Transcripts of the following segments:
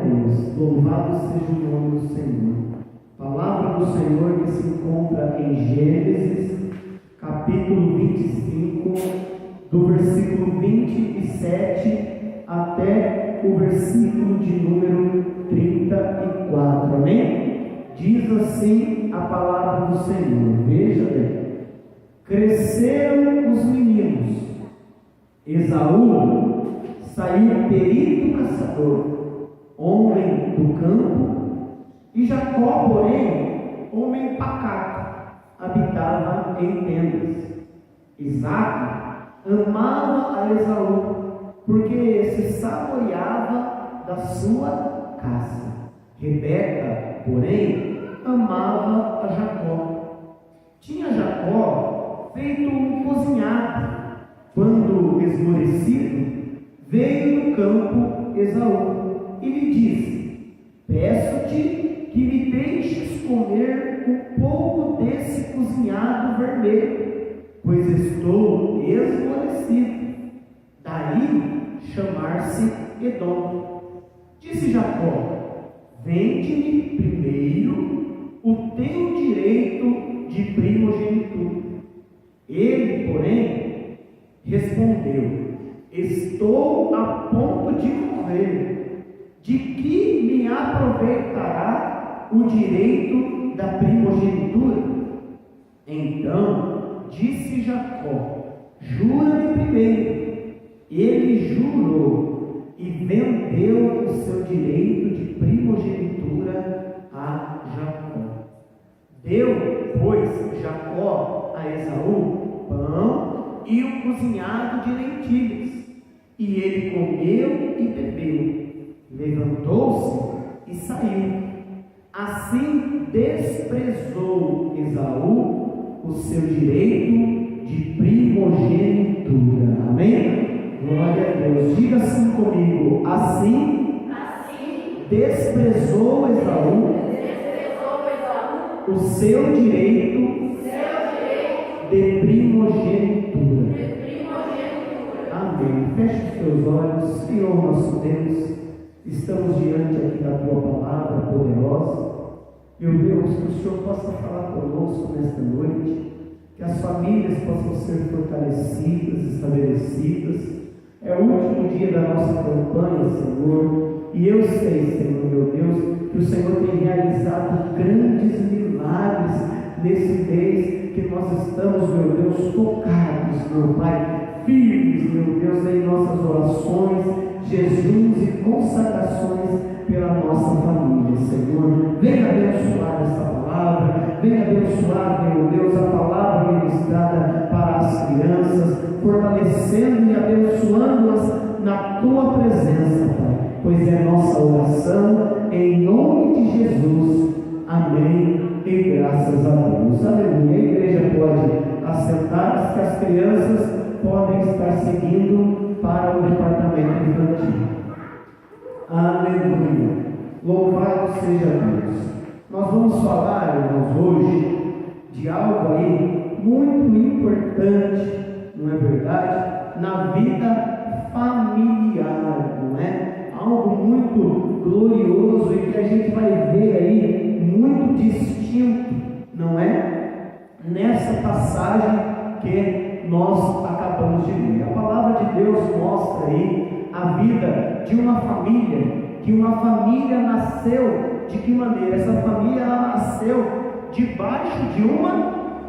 Deus, louvado seja o nome do Senhor. Palavra do Senhor que se encontra em Gênesis, capítulo 25, do versículo 27 até o versículo de número 34, amém? Diz assim a palavra do Senhor, veja bem: cresceram os meninos, Esaú saiu perito caçador, homem do campo, e Jacó, porém, homem pacato, habitava em tendas. Isaque amava a Esaú, porque se saboreava da sua caça. Rebeca, porém, amava a Jacó. Tinha Jacó feito um cozinhado. Quando esmorecido, veio do campo Esaú e lhe disse: peço-te que me deixes comer um pouco desse cozinhado vermelho, pois estou esmorecido. Daí chamar-se Edom. Disse Jacó: vende-me primeiro o teu direito de primogenitura. Ele, porém, respondeu: estou a ponto de morrer. De que me aproveitará o direito da primogenitura? Então disse Jacó: jura-me primeiro. Ele jurou e vendeu o seu direito de primogenitura a Jacó. Deu, pois, Jacó a Esaú pão e um cozinhado de lentilhas, e ele comeu e bebeu, levantou-se e saiu. Assim desprezou Esaú o seu direito de primogenitura. Amém? Glória a Deus. Diga assim comigo: assim desprezou Esaú o seu direito de primogenitura. Amém. Feche os teus olhos. Senhor nosso Deus, estamos diante aqui da tua palavra poderosa. Meu Deus, que o Senhor possa falar conosco nesta noite, que as famílias possam ser fortalecidas, estabelecidas. É o último dia da nossa campanha, Senhor, e eu sei, Senhor, meu Deus, que o Senhor tem realizado grandes milagres nesse mês que nós estamos, meu Deus, tocados, meu Pai, firmes, meu Deus, em nossas orações, jejuns e consagrações pela nossa família, Senhor. Venha abençoar essa palavra, venha abençoar, meu Deus, a palavra ministrada para as crianças, fortalecendo e abençoando-as na tua presença, Pai, pois é nossa oração em nome de Jesus. Amém e graças a Deus. Aleluia. A igreja pode assentar-se, que as crianças podem estar seguindo para o departamento infantil. Aleluia. Louvado seja Deus. Nós vamos falar, irmãos, hoje de algo aí muito importante, não é verdade? Na vida familiar, não é? Algo muito glorioso e que a gente vai ver aí muito distinto, não é? Nessa passagem que nós acabamos de ler. A palavra de Deus mostra aí a vida de uma família, que uma família nasceu de que maneira? Essa família ela nasceu debaixo de uma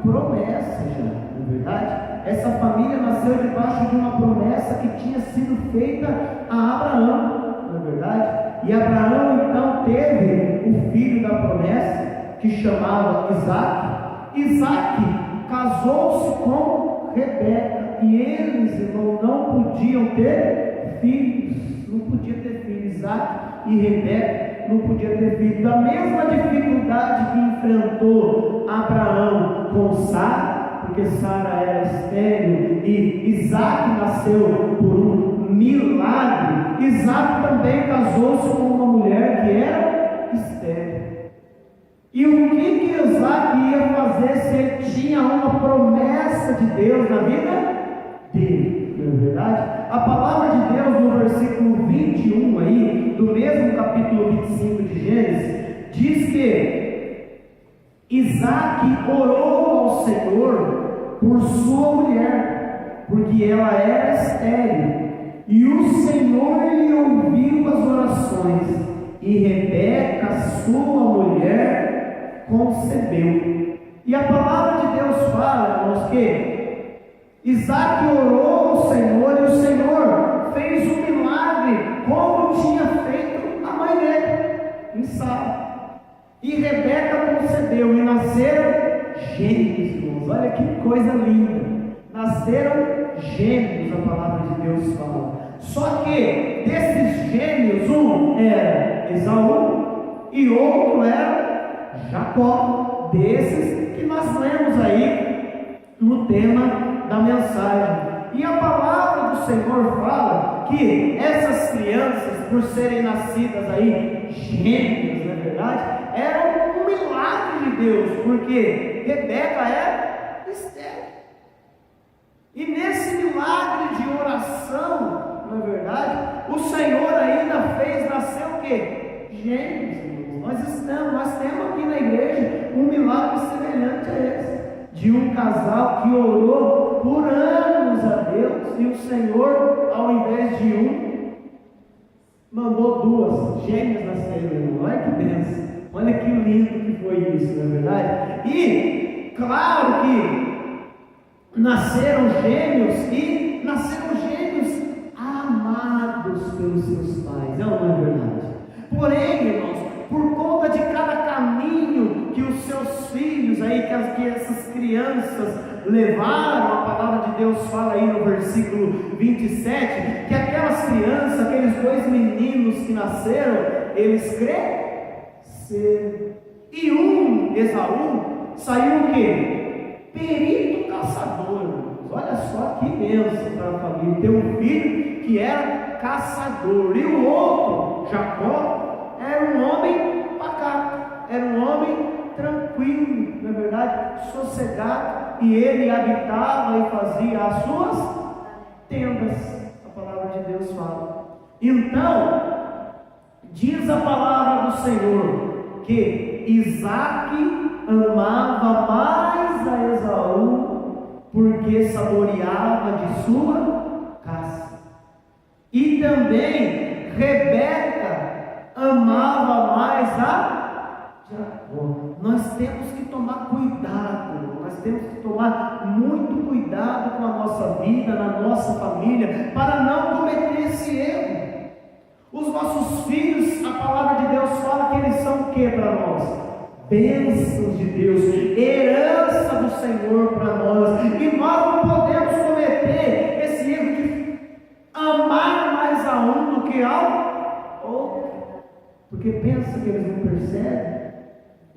promessa já, não é verdade? Essa família nasceu debaixo de uma promessa que tinha sido feita a Abraão, não é verdade? E Abraão então teve o filho da promessa, que chamava Isaque. Isaque casou-se com Rebeca, e eles, irmão, não podiam ter filhos, não podiam ter filhos. Isaque e Rebeca não podiam ter filhos. Da mesma dificuldade que enfrentou Abraão com Sara, porque Sara era estéril e Isaque nasceu por um milagre, Isaque também casou-se com uma mulher que era estéril. E o que Isaque ia fazer se ele tinha uma promessa de Deus na vida dele? Não é é verdade? A palavra de Deus no versículo 21 aí, do mesmo capítulo 25 de Gênesis, diz que Isaac orou ao Senhor por sua mulher, porque ela era estéril, e o Senhor lhe ouviu as orações, e Rebeca, sua mulher, concebeu. E a palavra de Deus fala, irmãos, que Isaac orou ao Senhor, e o Senhor fez um milagre, como tinha feito a mãe dele, em Sara. E Rebeca concebeu, e nasceram gêmeos, irmãos. Olha que coisa linda. Nasceram gêmeos, a palavra de Deus fala. Só que desses gêmeos, um era Esaú e outro era Jacó. Desses que nós lemos aí no tema da mensagem. E a palavra do Senhor fala que essas crianças, por serem nascidas aí gêmeos, não é verdade, eram um milagre de Deus, porque Rebeca era estéril. E nesse milagre de oração, não é verdade, o Senhor ainda fez nascer o quê? Gêmeos. Nós temos aqui na igreja um milagre semelhante a esse, de um casal que orou por anos a Deus, e o Senhor, ao invés de um, mandou duas gêmeas nascerem, irmão. Olha que bênção, olha que lindo que foi isso, não é verdade? E claro que nasceram gêmeos, e nasceram gêmeos amados pelos seus pais, não é verdade? Porém, irmãos, por conta de cada caminho que os seus filhos aí, que essas crianças levaram, a palavra de Deus fala aí no versículo 27, que aquelas crianças, aqueles dois meninos que nasceram, eles cresceram. E Esaú, saiu o quê? Perito caçador. Olha só que bênção para a família, ter um filho que era caçador. E o outro, Jacó, era um homem pacato, era um homem tranquilo, na verdade, sossegado, e ele habitava e fazia as suas tendas, a palavra de Deus fala. Então, diz a palavra do Senhor, que Isaac amava mais a Esaú, porque saboreava de sua caça. E também Rebeca amava mais a Jacó. Nós temos que tomar cuidado, nós temos que tomar muito cuidado com a nossa vida, na nossa família, para não cometer esse erro. Os nossos filhos, a palavra de Deus fala que eles são o que para nós? Bênçãos de Deus, herança do Senhor para nós, e nós não podemos cometer esse erro de amar mais a um do que ao outro, porque pensa que eles não percebem.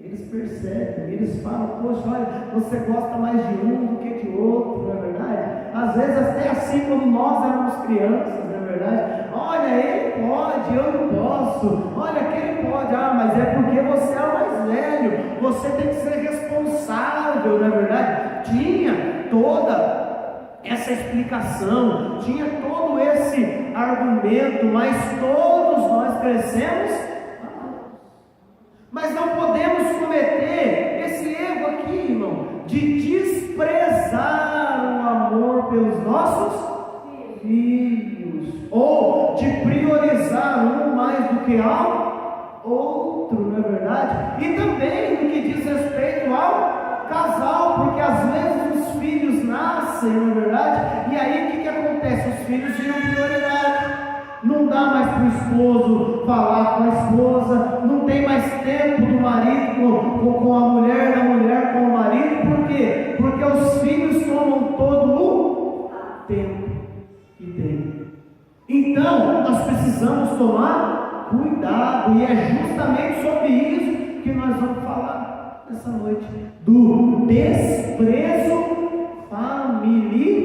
Eles percebem, eles falam: poxa, olha, você gosta mais de um do que de outro, não é verdade? Às vezes até assim, quando nós éramos crianças, não é verdade? Olha, ele pode, eu não posso. Olha, aquele pode, mas é porque você é o mais velho, você tem que ser responsável, não é verdade? Tinha toda essa explicação, tinha todo esse argumento, mas todos nós crescemos. Mas não podemos cometer esse erro aqui, irmão, de desprezar o amor pelos nossos filhos, ou de priorizar um mais do que ao outro, não é verdade? E também no que diz respeito ao casal, porque às vezes os filhos nascem, não é verdade? E aí o que acontece? Os filhos viram prioridade. Não dá mais para o esposo falar com a esposa, não tem mais tempo do marido com a mulher, da mulher com o marido. Por quê? Porque os filhos tomam todo o tempo que tem. Então, nós precisamos tomar cuidado, e é justamente sobre isso que nós vamos falar nessa noite, do desprezo familiar.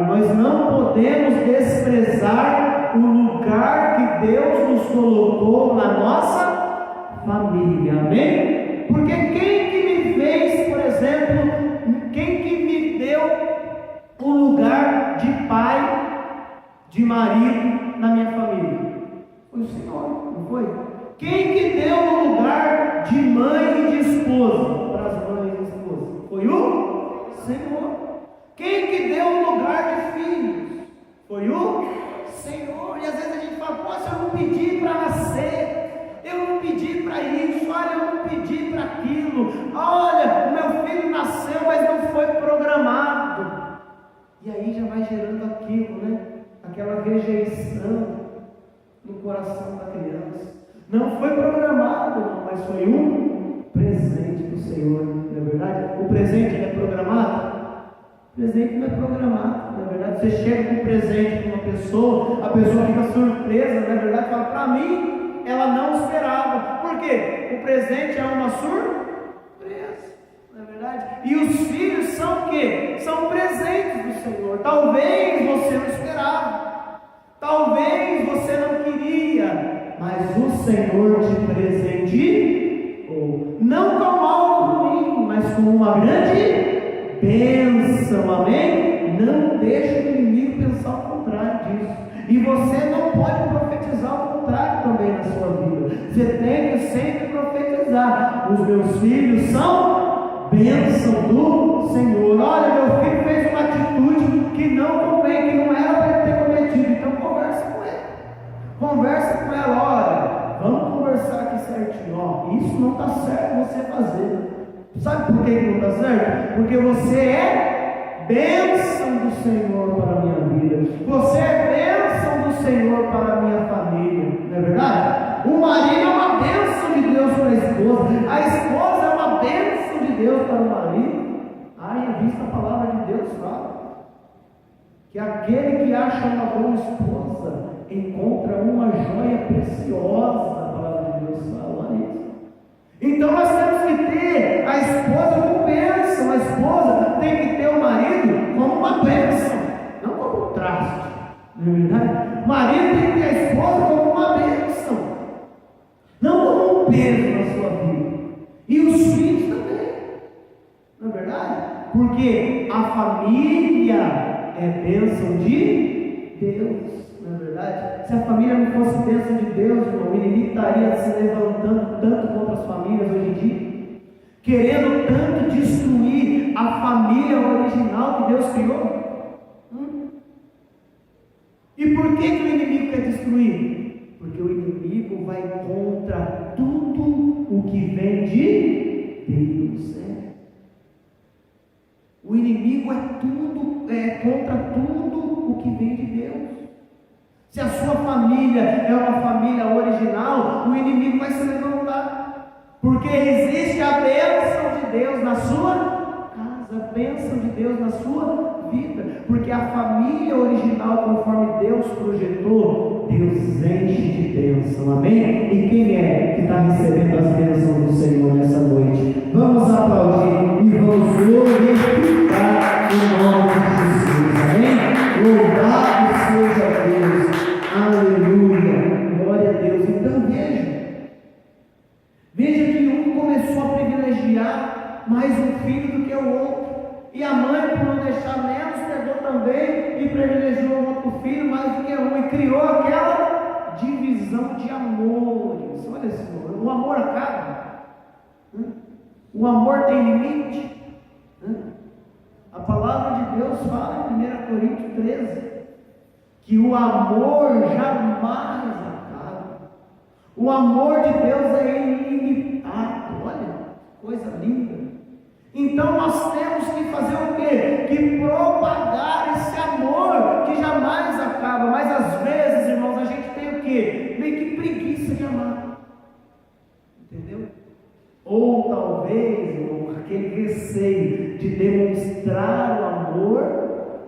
Nós não podemos desprezar o lugar que Deus nos colocou na nossa família, amém? Porque quem que me fez, por exemplo, quem que me deu o lugar de pai Senhor, não foi? Quem que deu o lugar de mãe e de esposa para as mães e esposas? Foi o Senhor. Quem que deu o lugar de filhos? Foi o Senhor. E às vezes a gente fala, poxa, eu não pedi para nascer, eu não pedi para isso, olha, eu não pedi para aquilo, olha, o meu filho nasceu, mas não foi programado. E aí já vai gerando aquilo, né? Aquela rejeição no coração da criança. Não foi programado, não, mas foi um presente do Senhor, não é verdade? O presente é programado? O presente não é programado, não é verdade? Você chega com um presente para uma pessoa, a pessoa fica surpresa, não é verdade? Fala, para mim, ela não esperava. Por quê? O presente é uma surpresa, não é verdade? E os filhos são o quê?Ão presentes do Senhor. Talvez você não esperava, talvez você não queria, mas o Senhor te presenteou, não com algo ruim, mas com uma grande bênção, amém? Não deixe o inimigo pensar o contrário disso, e você não pode profetizar o contrário também na sua vida. Você tem que sempre profetizar: os meus filhos são bênção do Senhor. Olha, meu filho fez uma atitude que não convém, que não era para ele ter cometido, então conversa com ele, conversa com ela, olha, vamos conversar aqui certinho, ó, isso não está certo você fazer. Sabe por que não está certo? Porque você é bênção do Senhor para a minha vida, você é bênção do Senhor para a minha família, não é verdade? O marido é uma bênção de Deus para a esposa é uma bênção de Deus para o marido. Ai, a vista a palavra de Deus fala que aquele que acha uma boa esposa encontra uma joia preciosa. A palavra de Deus fala isso. Então nós temos que ter a esposa como bênção. A esposa tem que ter o marido como uma bênção, não como um traste, não é verdade? O marido tem que ter a esposa como uma bênção, não como um peso na sua vida. E os filhos também, não é verdade? Porque a família é bênção de Deus, não é verdade? Se a família não fosse bênção de Deus, irmão, o inimigo estaria se levantando tanto contra as famílias hoje em dia, querendo tanto destruir a família original que Deus criou. E por que o inimigo quer destruir? Porque o inimigo vai contra tudo o que vem de Deus. O inimigo é contra tudo o que vem de Deus. Se a sua família é uma família original, o inimigo vai se levantar, porque existe a bênção de Deus na sua casa, a bênção de Deus na sua vida, porque a família original, conforme Deus projetou, Deus enche de bênção, amém? E quem é que está recebendo as bênçãos do Senhor nessa noite? Vamos aplaudir e vamos glorificar o nome de Jesus, amém? Louvado seja Deus, aleluia, glória a Deus. Então veja que um começou a privilegiar mais um filho do que o outro, e a mãe, por não deixar menos, pegou também e privilegiou o outro filho mais do que um, e criou aquela divisão de amores. Olha esse amor, o amor acaba, o amor tem limite. A palavra de Deus fala em 1 Coríntios 13 que o amor jamais acaba. O amor de Deus é ilimitado. Olha, coisa linda. Então nós temos que fazer o quê? Que propagar esse amor que jamais acaba. Mas às vezes, irmãos, a gente tem o quê? Meio que preguiça de amar. Entendeu? Ou talvez, irmão, aquele receio de demonstrar o amor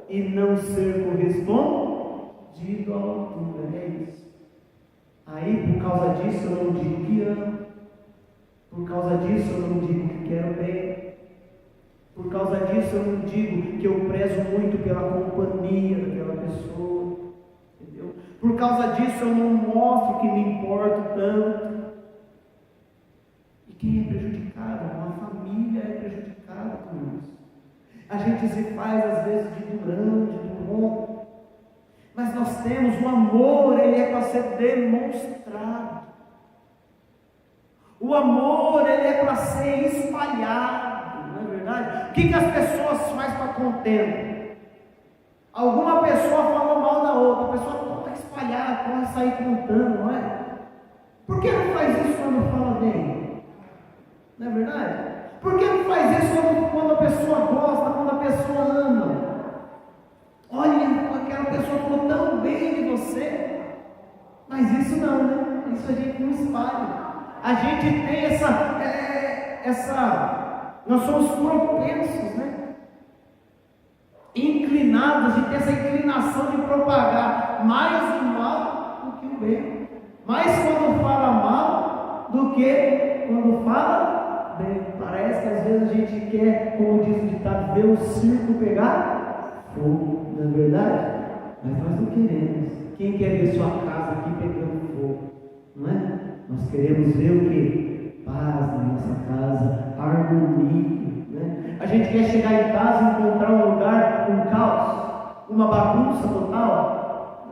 e não ser correspondido à altura. É isso. Aí, por causa disso, eu não digo que amo. Por causa disso, eu não digo que quero bem. Por causa disso, eu não digo que eu prezo muito pela companhia daquela pessoa. Entendeu? Por causa disso, eu não mostro que me importo tanto. E quem é prejudicado? Uma família é prejudicada por isso. A gente se faz, às vezes, de durão, de durão. Mas nós temos o amor, ele é para ser demonstrado. O amor, ele é para ser espalhado, não é verdade? O que as pessoas fazem para contender? Alguma pessoa falou mal da outra, a pessoa pode espalhar, pode sair contando, não é? Por que não faz isso quando fala bem? Não é verdade? Por que não faz isso quando a pessoa gosta, quando a pessoa ama? Olha, aquela pessoa falou tão bem de você, mas isso não, né? Isso a gente não espalha. A gente tem nós somos propensos, né? Inclinados, a gente tem essa inclinação de propagar mais o mal do que o bem. Mais quando fala mal do que quando fala bem. Parece que às vezes a gente quer, como diz o ditado, ver o circo pegar fogo, não é verdade? Mas nós não queremos. Quem quer ver sua casa aqui pegando fogo? Não é? Nós queremos ver o que? Paz na nossa casa, harmonia, né? A gente quer chegar em casa e encontrar um lugar, um caos, uma bagunça total.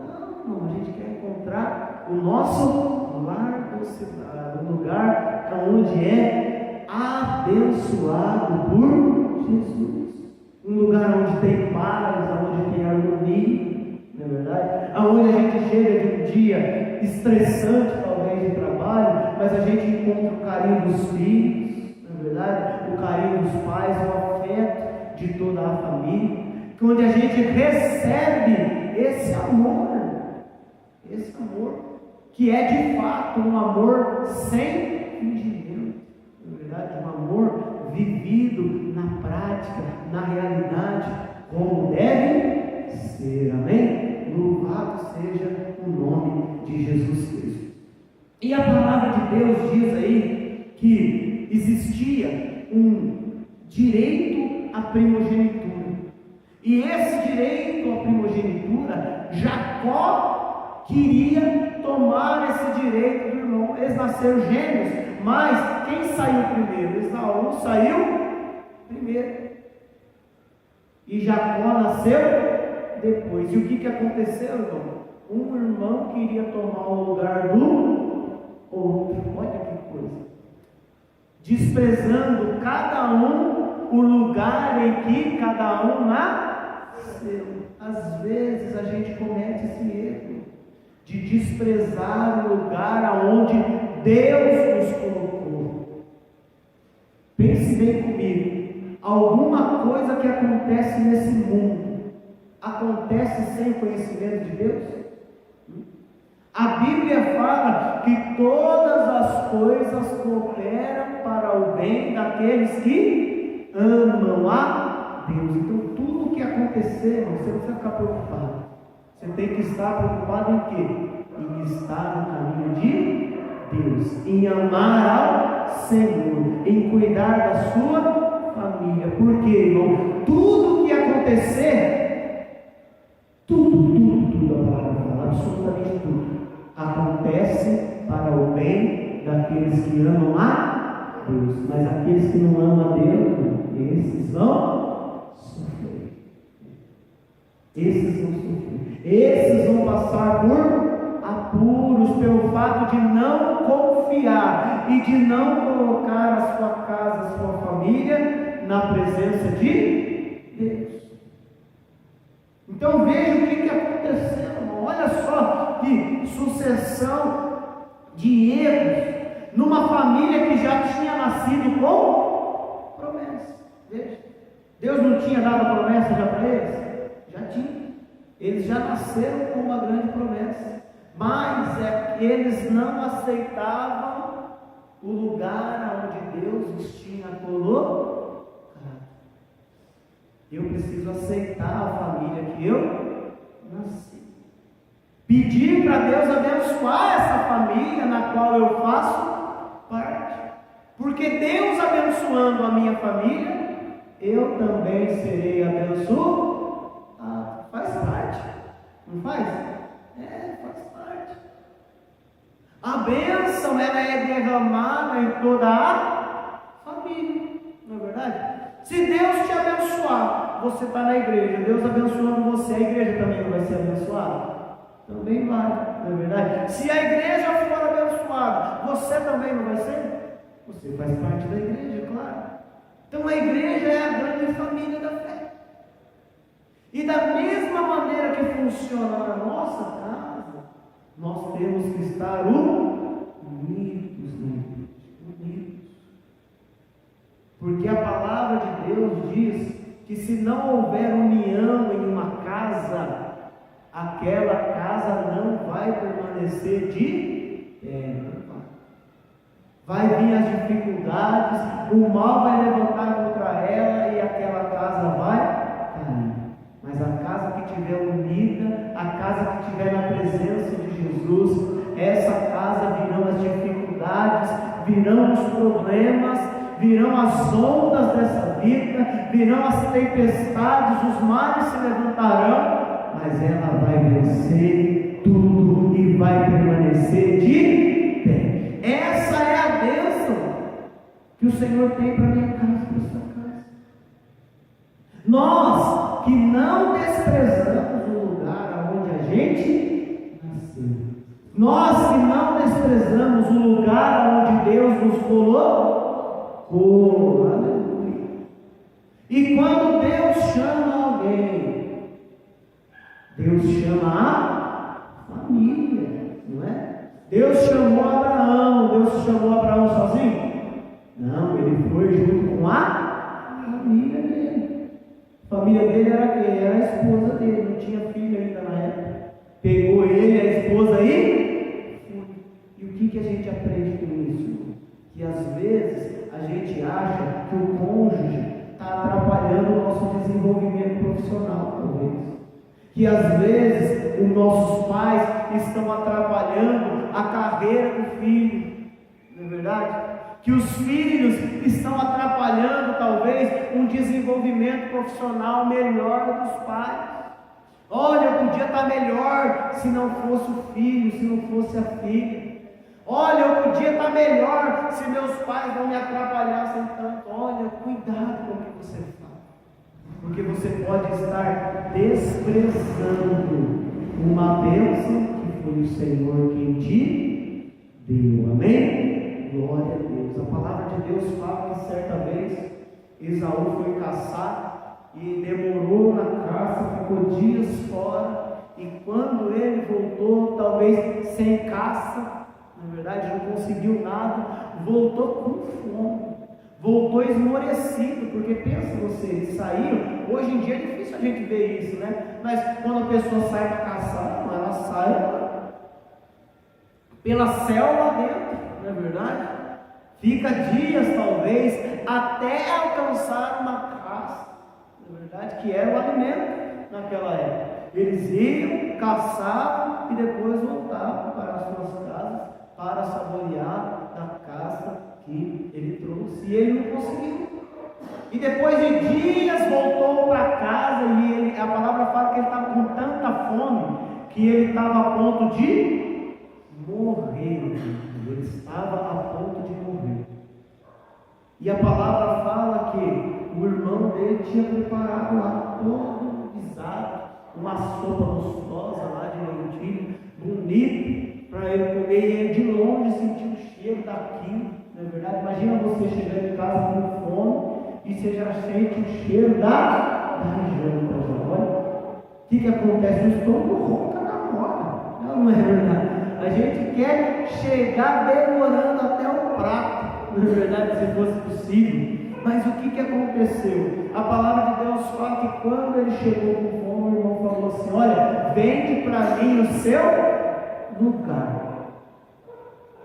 Não, a gente quer encontrar o nosso lar conciliado, um lugar onde é abençoado por Jesus, um lugar onde tem paz, onde tem harmonia, não é verdade? Aonde a gente chega de um dia estressante, talvez, de trabalho, mas a gente encontra o carinho dos filhos, não é verdade? O carinho dos pais, o afeto de toda a família, onde a gente recebe esse amor, que é de fato um amor sem fingimento, na verdade, um amor vivido na prática, na realidade, como deve ser, amém? Louvado seja o nome de Jesus Cristo. E a palavra de Deus diz aí que existia um direito à primogenitura, e esse direito à primogenitura, Jacó queria tomar esse direito do irmão. Eles nasceram gêmeos, mas quem saiu primeiro? Esaú saiu primeiro, e Jacó nasceu depois. E o que aconteceu, irmão? Um irmão queria tomar o lugar do outro. Olha que coisa, desprezando cada um o lugar em que cada um nasceu. Às vezes a gente comete esse erro de desprezar o lugar aonde Deus nos colocou. Pense bem comigo, alguma coisa que acontece nesse mundo acontece sem conhecimento de Deus? A Bíblia fala que todas as coisas cooperam para o bem daqueles que amam a Deus. Então tudo que acontecer, irmão, você não precisa ficar preocupado. Você tem que estar preocupado em quê? Em estar no caminho de Deus, em amar ao Senhor, em cuidar da sua família. Porque, irmão, tudo que acontecer, tudo, a palavra fala, absolutamente tudo, acontece para o bem daqueles que amam a Deus. Mas aqueles que não amam a Deus, esses vão sofrer. Esses vão passar por apuros pelo fato de não confiar e de não colocar a sua casa, a sua família na presença de Deus. Então veja o que aconteceu, irmão. Olha só que sucessão de erros numa família que já tinha nascido com promessa. Veja, Deus não tinha dado a promessa já para eles? Já tinha. Eles já nasceram com uma grande promessa, mas eles não aceitavam o lugar onde Deus os tinha colocado. Eu preciso aceitar a família que eu nasci. Pedir para Deus abençoar essa família na qual eu faço parte. Porque Deus abençoando a minha família, eu também serei abençoado. Faz parte. Não faz? Faz parte. A bênção, ela é derramada em toda a família. Não é verdade? Se Deus te abençoar, você está na igreja, Deus abençoando você, a igreja também não vai ser abençoada? Também vai, não é verdade? Se a igreja for abençoada, você também não vai ser? Você faz parte da igreja, claro. Então a igreja é a grande família da fé. E da mesma maneira que funciona na nossa casa, nós temos que estar unidos. Porque a palavra de Deus diz que se não houver união em uma casa, aquela casa não vai permanecer de pé. Vai vir as dificuldades, o mal vai levantar contra ela e aquela casa vai cair. Mas a casa que estiver unida, a casa que estiver na presença de Jesus, essa casa virão as dificuldades, virão os problemas, virão as ondas dessa vida, virão as tempestades, os mares se levantarão, mas ela vai vencer tudo e vai permanecer de pé. Essa é a bênção que o Senhor tem para minha casa, para sua casa. Nós que não desprezamos o lugar onde a gente nasceu, nós que não desprezamos o lugar onde Deus nos colocou, aleluia. E quando Deus chama alguém, Deus chama a família, não é? Deus chamou Abraão. Deus chamou Abraão sozinho? Não, ele foi junto com a família dele. A família dele era quem? Era a esposa dele, não tinha filho ainda na época. Pegou ele, a esposa e foi. E o que a gente aprende com isso? Que às vezes a gente acha que o cônjuge está atrapalhando o nosso desenvolvimento profissional, talvez. Que às vezes os nossos pais estão atrapalhando a carreira do filho, não é verdade? Que os filhos estão atrapalhando talvez um desenvolvimento profissional melhor dos pais. Olha, eu podia estar melhor se não fosse o filho, se não fosse a filha. Olha, eu podia estar melhor se meus pais não me atrapalhassem tanto. Olha, cuidado com o que você faz. Porque você pode estar desprezando uma bênção que foi o Senhor quem te deu. Amém? Glória a Deus. A palavra de Deus fala que certa vez Esaú foi caçar e demorou na caça, ficou dias fora. E quando ele voltou, talvez sem caça, na verdade não conseguiu nada, voltou com fome. Voltou esmorecido, porque pensa você, eles saíram, hoje em dia é difícil a gente ver isso, né? Mas quando a pessoa sai para caçar, ela sai pela selva dentro, não é verdade? Fica dias talvez, até alcançar uma caça, não é verdade? Que era o alimento naquela época. Eles iam, caçavam e depois voltavam para as suas casas para saborear da caça que ele trouxe, e ele não conseguiu. E depois de dias voltou para casa, e a palavra fala que ele estava com tanta fome que ele estava a ponto de morrer. Ele estava a ponto de morrer. E a palavra fala que o irmão dele tinha preparado lá todo guisado, uma sopa gostosa lá de lentilha, bonita, para ele comer, e ele de longe sentiu o cheiro daquilo. Não é verdade? Imagina você chegando em casa com fome e você já sente o cheiro da janta. Olha, o que acontece? O estômago ronca na hora. Não é verdade? A gente quer chegar demorando até o prato, não é verdade? Se fosse possível. Mas o que aconteceu? A palavra de Deus fala que quando ele chegou com fome, o irmão falou assim: olha, vende para mim o seu lugar.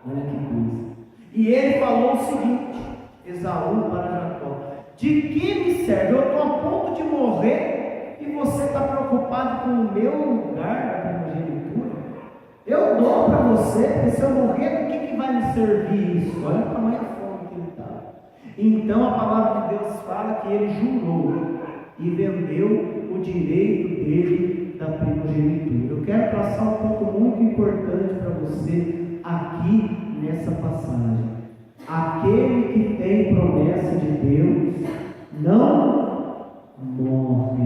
Olha que coisa. E ele falou o seguinte, Esaú para Jacó: de que me serve? Eu estou a ponto de morrer e você está preocupado com o meu lugar da primogenitura? Eu dou para você, porque se eu morrer, do que vai me servir isso? Olha o tamanho da fome que ele está. Então a palavra de Deus fala que ele jurou e vendeu o direito dele da primogenitura. Eu quero passar um ponto muito importante para você aqui nessa passagem. Aquele que tem promessa de Deus não morre.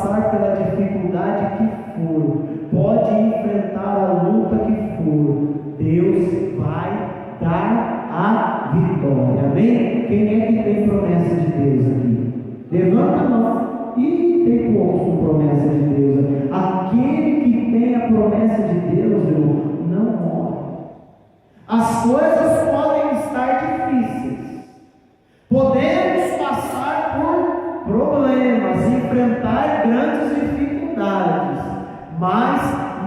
passar pela dificuldade que for, pode enfrentar a luta que for, Deus vai dar a vitória. Amém? Quem é que tem promessa de Deus aqui? Levanta a mão. E tem poucos com promessa de Deus. Amém? Aquele que tem a promessa de Deus, irmão, não morre. As coisas podem estar difíceis. Podemos passar por problemas, enfrentar grandes dificuldades, mas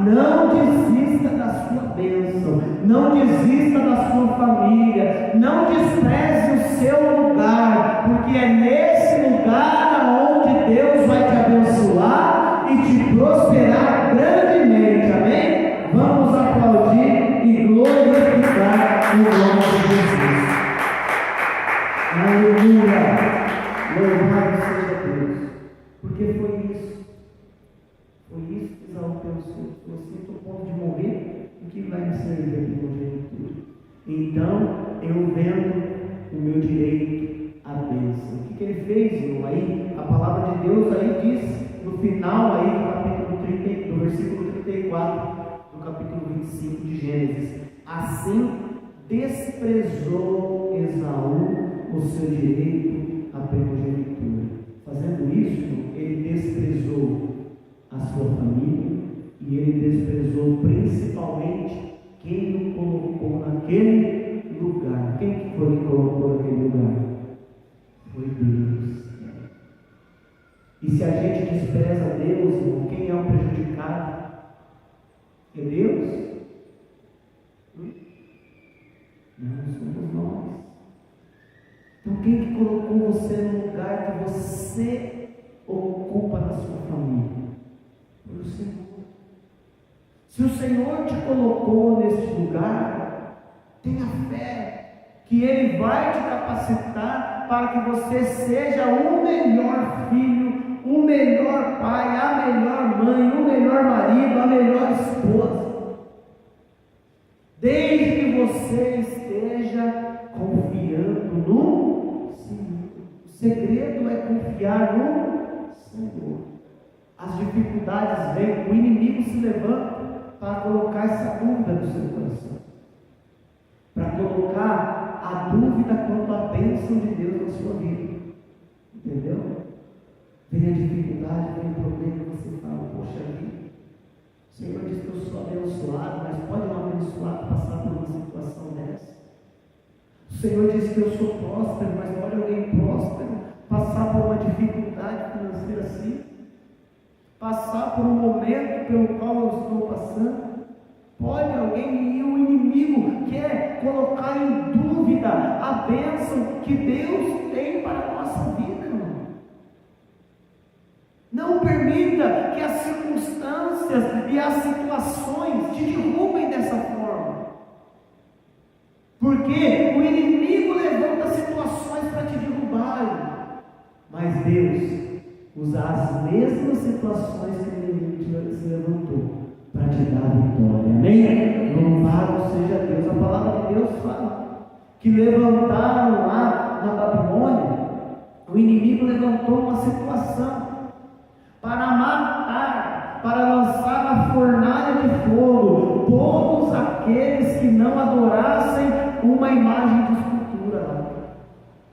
não desista da sua bênção, não desista da sua família, não despreze o seu lugar, porque é nesse lugar onde Deus vai te abençoar e te prosperar grandemente. Amém? Vamos aplaudir e glorificar o nome de Jesus. Aleluia! Louvado seja Deus, porque foi isso que Esaú pensou. Você está ao ponto de morrer, o que vai me servir a primogenitura? Então eu vendo o meu direito à bênção. O que ele fez, irmão? Aí a palavra de Deus aí diz no final aí do capítulo 30, do versículo 34 do capítulo 25 de Gênesis: assim desprezou Esaú o seu direito à primogenitura. Fazendo isso, ele desprezou a sua família e ele desprezou principalmente quem o colocou naquele lugar. Quem que foi que colocou naquele lugar? Foi Deus. E se a gente despreza Deus, irmão, quem é o prejudicado? É Deus? Não, somos nós. Então quem que colocou você no lugar que você ocupa na sua família? Foi o Senhor. Se o Senhor te colocou neste lugar, tenha fé que Ele vai te capacitar para que você seja o melhor filho, o melhor pai, a melhor mãe, o melhor marido, a melhor esposa. Desde que você esteja confiando no Senhor. O segredo é confiar no Senhor. As dificuldades vêm, o inimigo se levanta para colocar essa dúvida no seu coração, para colocar a dúvida quanto à bênção de Deus na sua vida. Entendeu? Vem a dificuldade, vem o problema e você fala: poxa vida, o Senhor diz que eu sou abençoado, mas pode um abençoado passar por uma situação dessa? O Senhor diz que eu sou próspero, mas pode alguém próspero passar por uma dificuldade financeira assim? Passar por um momento pelo qual eu estou passando? Pode alguém, e o inimigo quer colocar em dúvida a bênção que Deus tem para a nossa vida, irmão. Não permita que as circunstâncias e as situações te derrubem dessa forma, porque o inimigo levanta situações para te derrubar, mas Deus usa as mesmas situações que o inimigo se levantou para te dar a vitória. Amém? Louvado seja Deus. A palavra de Deus fala que levantaram lá na Babilônia, o inimigo levantou uma situação para matar, para lançar na fornalha de fogo todos aqueles que não adorassem uma imagem de escultura lá.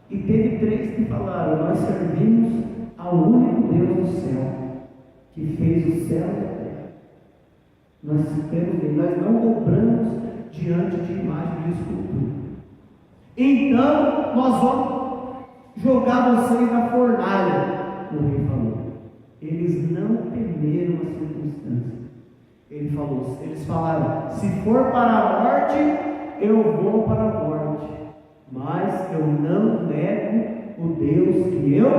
E teve 3 que falaram: nós servimos ao único Deus do céu, que fez o céu e a terra. Nós cremos nele, nós não dobramos diante de imagem de escultura. Então nós vamos jogar vocês na fornalha. O rei falou. Eles não temeram a circunstância. Ele falou, eles falaram: se for para a morte, eu vou para a morte, mas eu não nego o Deus que eu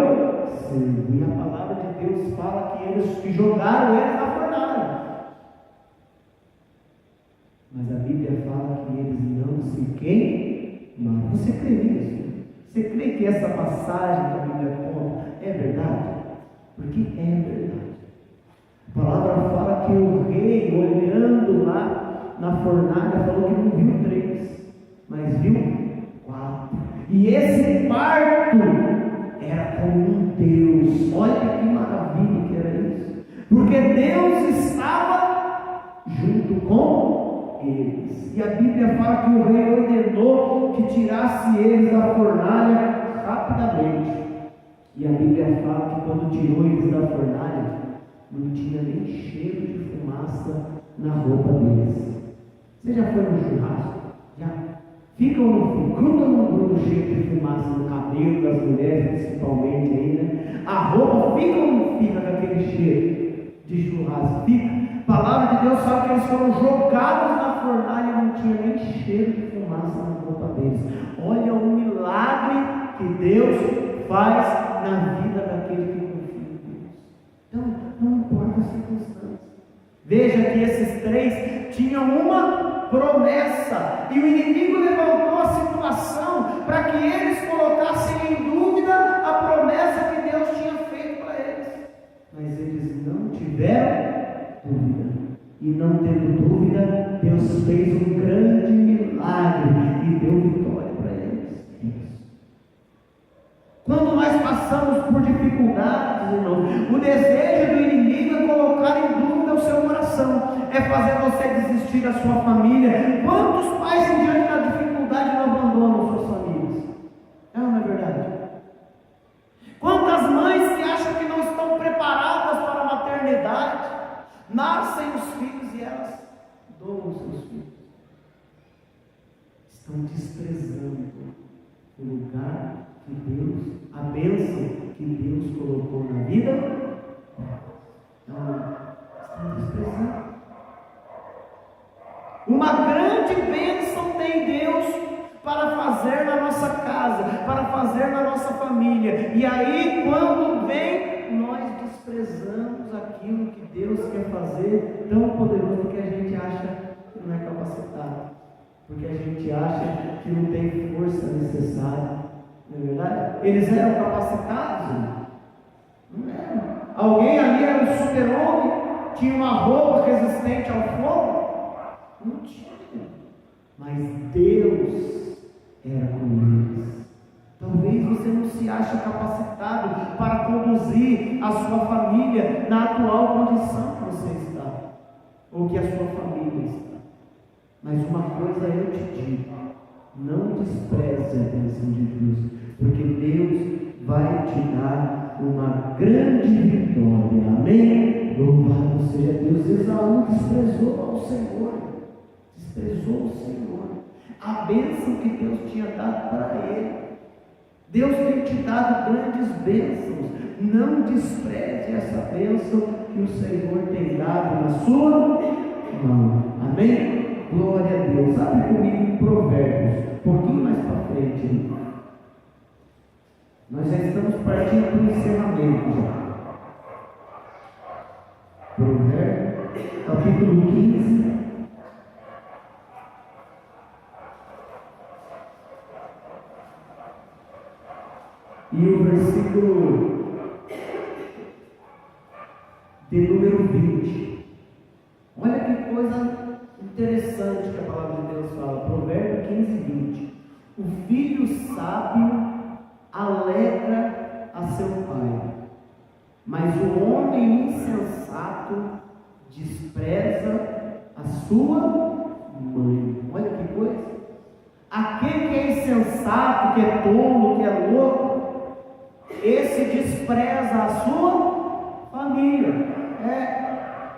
servo. E a palavra de Deus fala que eles jogaram ele na fornalha. Mas a Bíblia fala que eles não se queimaram. Você crê nisso? Você crê que essa passagem que a Bíblia conta é verdade? Porque é verdade. A palavra fala que o rei, olhando lá na fornalha, falou que não viu 3, mas viu 4. E esse quarto era como um Deus. Olha que maravilha que era isso. porque Deus estava junto com eles. E a Bíblia fala que o rei ordenou que tirasse eles da fornalha rapidamente. E a Bíblia fala que quando tirou eles da fornalha, não tinha nem cheiro de fumaça na roupa deles. Você já foi no churrasco? Já? Fica ou não fica? Gruda ou não gruda cheiro de fumaça no cabelo das mulheres, principalmente aí, né? A roupa fica ou não fica com aquele cheiro de churrasco? Fica. A palavra de Deus fala que eles foram jogados na fornalha e não tinha nem cheiro de fumaça na roupa deles. Olha o milagre que Deus faz na vida daquele que confia em Deus. Então, não importa as circunstâncias. Veja que esses três tinham uma promessa, e o inimigo levantou a situação para que eles colocassem em dúvida a promessa que Deus tinha feito para eles. Mas eles não tiveram dúvida, e não tendo dúvida, Deus fez um grande milagre e deu vitória para eles. Quando nós passamos por dificuldades, irmão, o desejo do inimigo é colocar em dúvida o seu coração, é fazer você desistir da sua família. Quantos pais em diante da dificuldade não abandonam suas famílias? É ou não é verdade? Quantas mães que acham que não estão preparadas para a maternidade, nascem os filhos e elas doam os seus filhos? Estão desprezando o lugar que Deus, a bênção que Deus colocou na vida. Estão desprezando. Uma grande bênção tem Deus para fazer na nossa casa, para fazer na nossa família. E aí, quando vem, nós desprezamos aquilo que Deus quer fazer, tão poderoso, que a gente acha que não é capacitado, porque a gente acha que não tem força necessária. Não é verdade? Eles eram capacitados? Não eram. Alguém ali era um super-homem, tinha uma roupa resistente ao fogo? Não tinha. Mas Deus era com eles. Talvez você não se ache capacitado para conduzir a sua família na atual condição que você está, ou que a sua família está. Mas uma coisa eu te digo: não despreze a bênção de Deus, porque Deus vai te dar uma grande vitória. Amém? Louvado seja Deus. Esaú desprezou ao Senhor, desprezou o Senhor, a bênção que Deus tinha dado para ele. Deus tem te dado grandes bênçãos. Não despreze essa bênção que o Senhor tem dado na sua mão. Amém? Glória a Deus. Abre comigo em Provérbios, um pouquinho mais para frente. Nós já estamos partindo para o encerramento já. Provérbios, capítulo 15. E o versículo de número 20. Olha que coisa interessante que a palavra de Deus fala. Provérbio 15, 20. O filho sábio alegra a seu pai, mas o homem insensato despreza a sua mãe. Olha que coisa. Aquele que é insensato, que é tolo, que é louco, esse despreza a sua família.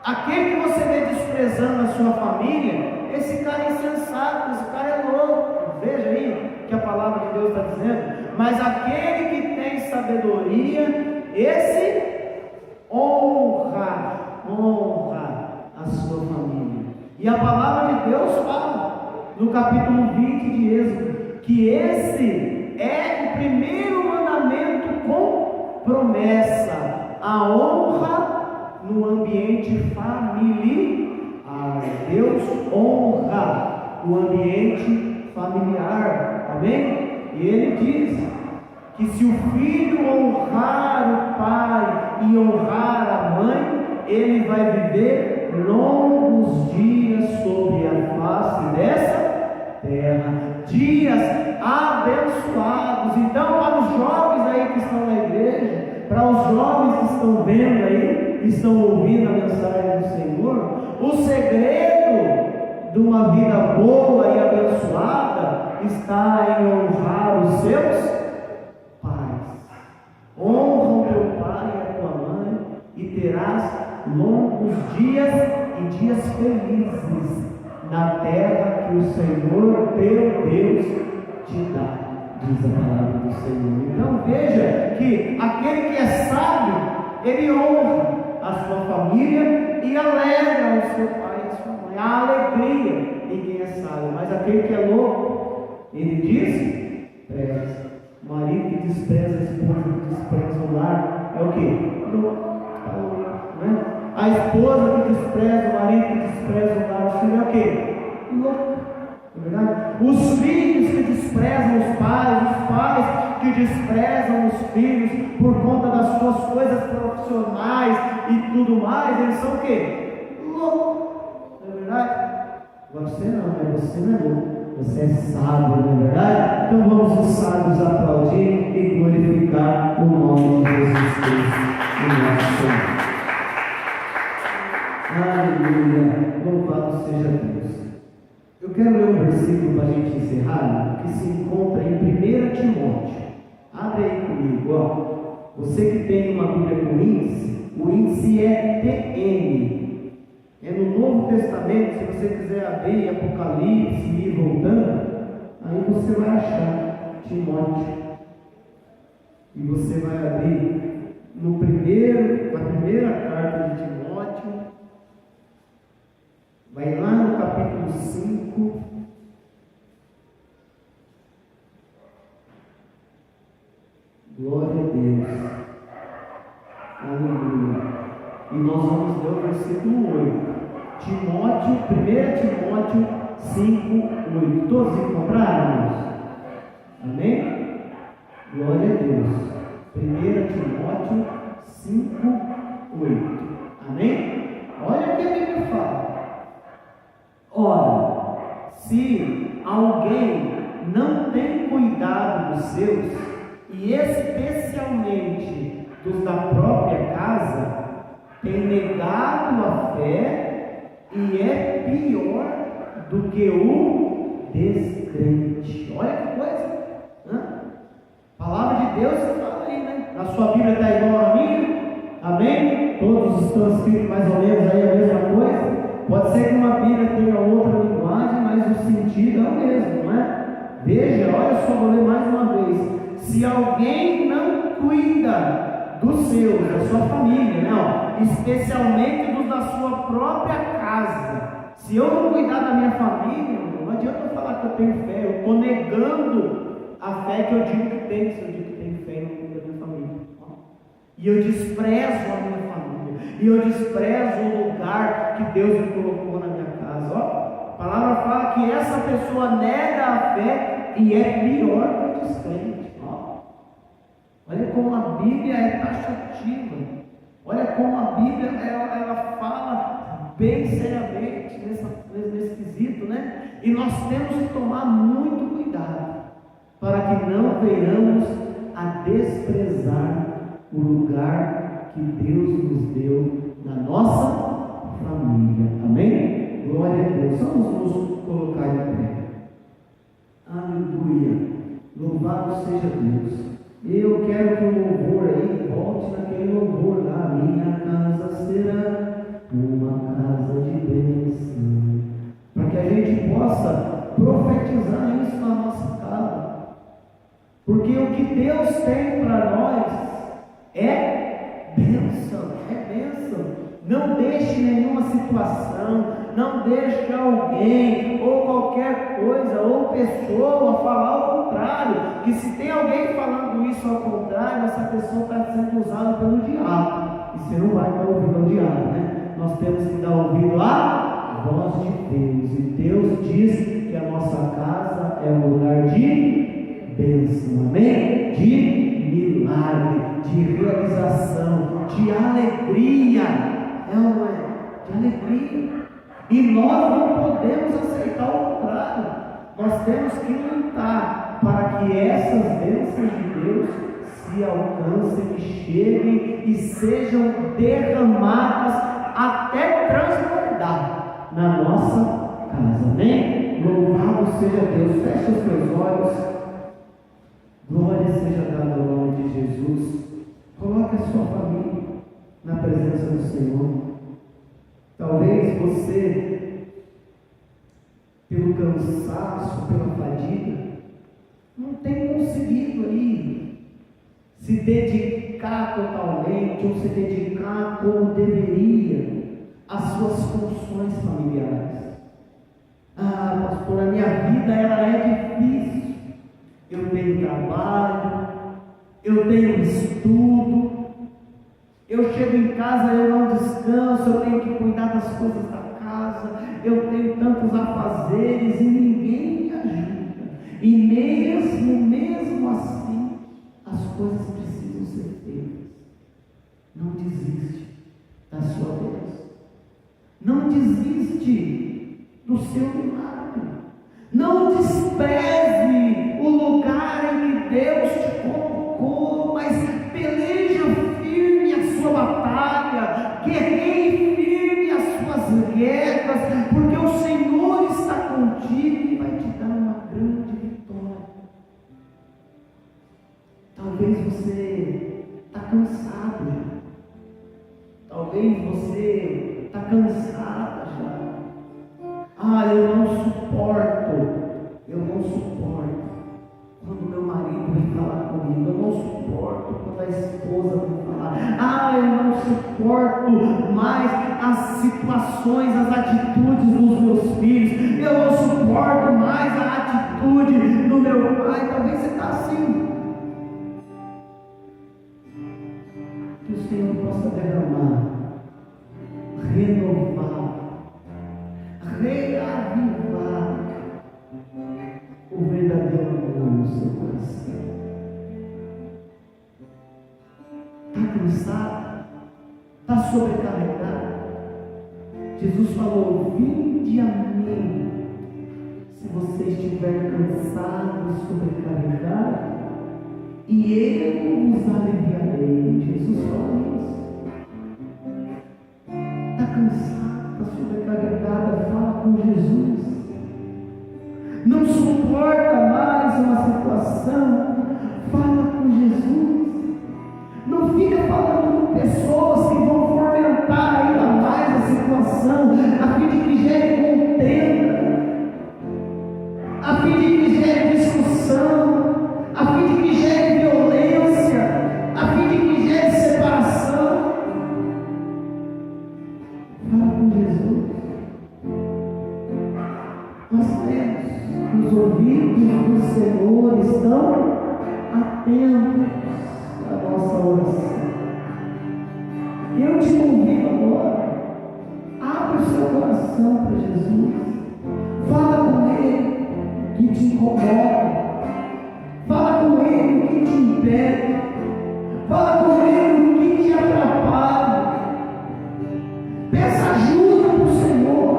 Aquele que você vê desprezando a sua família, esse cara é insensato, esse cara é louco. Veja aí que a palavra de Deus está dizendo. Mas aquele que tem sabedoria, esse honra a sua família. E a palavra de Deus fala no capítulo 20 de Êxodo que esse é o primeiro mandamento com promessa: a honra no ambiente familiar. Deus honra o ambiente familiar. Amém? E ele diz que se o filho honrar o pai e honrar a mãe, ele vai viver longos dias sobre a face dessa terra, dias abençoados. Então, para os jovens aí que estão na igreja, para os jovens que estão vendo aí, estão ouvindo a mensagem do Senhor, o segredo de uma vida boa e abençoada está em honrar os seus pais. Honra o teu pai e a tua mãe e terás longos dias e dias felizes na terra que o Senhor teu Deus te dá, diz a palavra do Senhor. Então veja que aquele que é sábio, ele honra a sua família e alegra o seu pai e a sua mãe. Há alegria em quem é sábio, mas aquele que é louco, ele diz, despreza. O marido que despreza a esposa, que despreza o lar, é o quê? Louco. Né? A esposa que despreza o marido, que despreza o lar, o filho é o quê? Louco. Não é verdade? Os filhos que desprezam os pais que desprezam os filhos por conta das suas coisas profissionais e tudo mais, eles são o quê? Louco. Não é verdade? Você não, né? Você não é louco. Você é sábio, não é verdade? Então vamos os sábios aplaudir e glorificar o nome de Jesus Cristo, o nosso Senhor. Aleluia, louvado seja Deus. Eu quero ler um versículo para a gente encerrar, que se encontra em 1 Timóteo. Abre aí comigo, ó. Você que tem uma Bíblia com índice, o índice é TN. É no Novo Testamento. Se você quiser abrir Apocalipse e ir voltando, aí você vai achar Timóteo. E você vai abrir na primeira carta de Timóteo. Vai lá no capítulo 5. Glória a Deus. Aleluia. E nós vamos ler o versículo 8. 1 Timóteo 5, 8. Todos encontraram? Amém? Glória a Deus. 1 Timóteo 5, 8. Amém? Olha o que a Bíblia fala. Ora, se alguém não tem cuidado dos seus, e especialmente dos da própria casa, tem negado a fé e é pior do que o descrente. Olha que coisa! A palavra de Deus fala aí, né? A sua Bíblia está igual a minha? Amém? Todos estão escritos mais ou menos aí a mesma coisa? Pode ser que uma Bíblia tenha outra linguagem, mas o sentido é o mesmo, não é? Veja, olha só, vou ler mais uma vez. Se alguém não cuida dos seus, da sua família, né? Ó, especialmente dos da sua própria casa. Se eu não cuidar da minha família, não adianta eu falar que eu tenho fé. Eu estou negando a fé que eu digo que tenho. Se eu digo que tenho fé, eu não cuido da minha família. Ó. E eu desprezo a minha família. E eu desprezo o lugar que Deus me colocou na minha casa. Ó, a palavra fala que essa pessoa nega a fé e é pior que o descrente. Olha como a Bíblia é taxativa. Olha como a Bíblia ela fala bem seriamente nesse quesito, né? E nós temos que tomar muito cuidado para que não venhamos a desprezar o lugar que Deus nos deu na nossa família. Amém? Glória a Deus. Vamos nos colocar em pé. Aleluia. Louvado seja Deus. Eu quero que o louvor aí volte naquele louvor lá. Minha casa será uma casa de bênção. Para que a gente possa profetizar isso na nossa casa. Porque o que Deus tem para nós é bênção. É bênção. Não deixe nenhuma situação, não deixe alguém ou qualquer coisa ou pessoa falar o contrário. Que se tem alguém falando isso ao contrário, essa pessoa está sendo usada pelo diabo. E você não vai dar ouvido ao diabo, né? Nós temos que dar ouvido à voz de Deus. E Deus diz que a nossa casa é um lugar de bênção, amém? De milagre, de realização, de alegria. É uma de alegria. E nós não podemos aceitar o contrário. Nós temos que lutar para que essas bênçãos de Deus se alcancem e cheguem e sejam derramadas até transbordar na nossa casa. Amém? Louvado seja Deus. Feche os teus olhos. Glória seja dada ao nome de Jesus. Coloque a sua família na presença do Senhor. Talvez você, pelo cansaço, pela fadiga, não tenha conseguido aí se dedicar totalmente ou se dedicar como deveria às suas funções familiares. Ah, pastor, a minha vida ela é difícil. Eu tenho trabalho, eu tenho estudo, eu chego em casa, eu não descanso, eu tenho que cuidar das coisas da casa, eu tenho tantos afazeres e ninguém me ajuda. E mesmo assim, as coisas precisam ser feitas. Não desiste da sua Deus. Não desiste do seu milagre. Não despreze o lugar em que Deus te colocou, mas peleja firme a sua batalha, guerreie firme as suas guerras, porque o Senhor está contigo e vai te dar uma grande vitória. Talvez você está cansado já. Talvez você está cansada já. Ah, eu não suporto quando meu marido vem falar comigo, eu não suporto quando a esposa vem falar, ah, eu não suporto mais as situações, as atitudes dos meus filhos, eu não suporto mais a atitude do meu pai. Talvez você está assim. Que o Senhor possa derramar, renovar, reavivar o verdadeiro amor no seu coração. Está cansado? Está sobrecarregado? Jesus falou: vinde a mim, se você estiver cansado e sobrecarregado, e eu vos aliviarei. Jesus falou isso. Está cansado? Está sobrecarregada? Fala com Jesus. Não suporta mais uma situação? Fala com Jesus. Não fica falando com pessoas que vão fomentar ainda mais a situação, a fim de que gere contenda, a fim de que gere discussão, a fim de que gere violência, a fim de que gere separação. Fala com Jesus. Nós temos os ouvidos do Senhor estão atentos à nossa oração. Eu te convido agora, abre o seu coração para Jesus, fala com Ele o que te incomoda, fala com Ele o que te impede, fala com Ele o que te atrapalha, peça ajuda para o Senhor,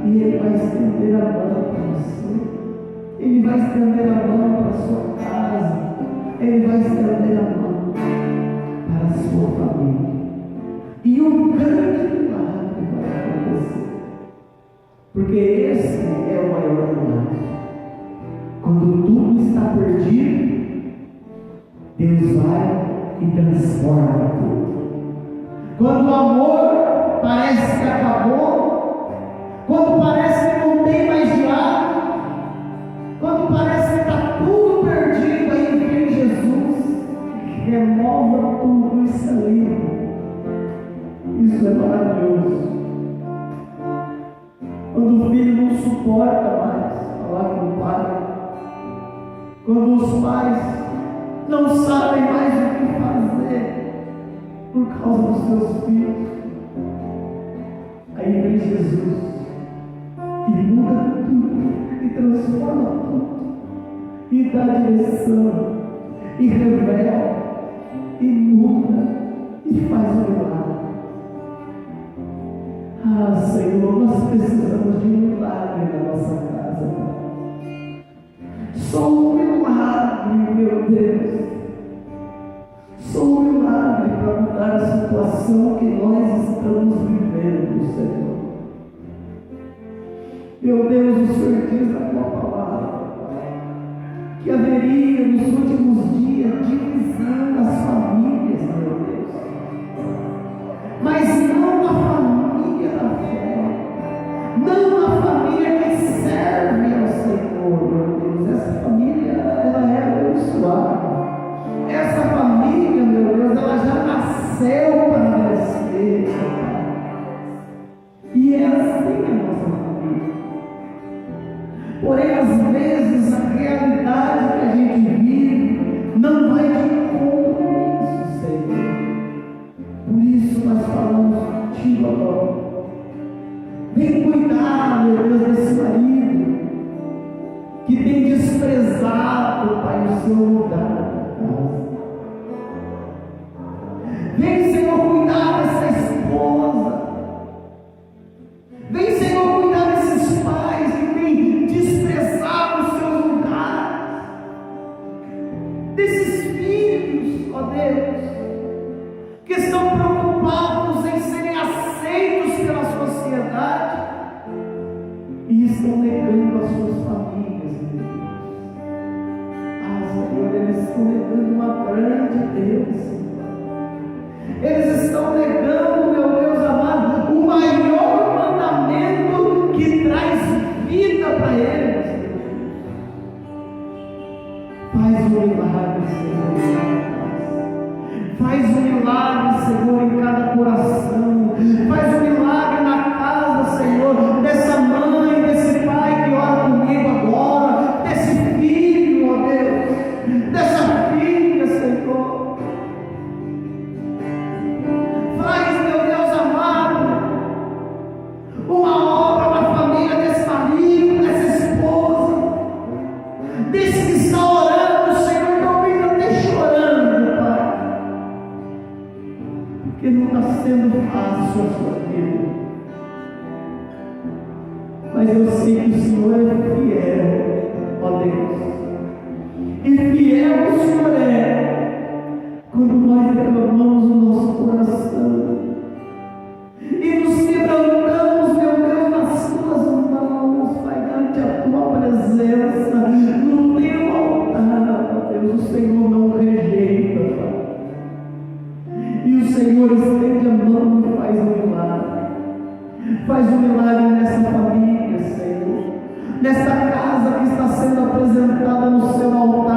e Ele vai estender a mão para você, Ele vai estender a mão para a sua casa, Ele vai estender a mão para a sua família, e um grande milagre vai acontecer, porque esse é o maior milagre. Quando tudo está perdido, Deus vai e transforma tudo. Quando o amor parece que acabou, quando parece que não tem mais diálogo, quando parece que está tudo perdido, aí vem Jesus, remova tudo, isso é lindo, isso é maravilhoso. Quando o filho não suporta mais falar com o pai, quando os pais não sabem mais o que fazer por causa dos seus filhos, aí vem Jesus e muda tudo, e transforma tudo, e dá direção, e revela, e muda, e faz o milagre. Ah, Senhor, nós precisamos de um milagre na nossa casa. Só um milagre, meu Deus, só um milagre para mudar a situação que nós estamos vivendo, Senhor. Meu Deus, o Senhor diz na tua palavra que haveria nos últimos dias divisão das famílias, meu Deus, mas não a família da fé, não a família que serve ao Senhor, meu Deus. Essa família, ela é abençoada. Essa família, meu Deus, ela já nasceu para merecer, e é assim a nossa família. Porém, às vezes, a realidade que a gente vive não vai de encontro com isso, Senhor. Por isso nós falamos contigo agora. Vem cuidar, meu Deus, desse marido que tem desprezado, Pai, o seu lugar. Vem, Senhor, cuidar dessa esposa. Vem, Senhor, cuidar desses pais que têm desprezado os seus lugares. Desses filhos, ó Deus, que estão preocupados em serem aceitos pela sociedade e estão negando as suas famílias, meu Deus. Senhor, eles estão negando uma grande Deus. Eles estão negando, meu Deus amado, o maior mandamento que traz vida para eles. Faz um milagre, Senhor. Faz um milagre, Senhor, em cada coração. Faz um milagre na casa, Senhor, dessa mãe, desse pai que ora comigo agora, desse filho, ó Deus, dessa filha, Senhor. Faz, meu Deus amado, uma obra na família desse marido, dessa esposa, desse que está orando, Senhor, talvez até chorando, Pai, porque não está sendo fácil a sua vida. Mas eu sei que o Senhor é fiel, ó Deus, e fiel o Senhor é quando nós derramamos o nosso coração e nos quebrantamos, meu Deus, nas tuas mãos, Pai, diante a tua presença, no teu altar, ó Deus. O Senhor não rejeita, Pai, e o Senhor estende a mão e faz um milagre. Faz um milagre nessa família, Senhor, nesta casa que está sendo apresentada no seu altar.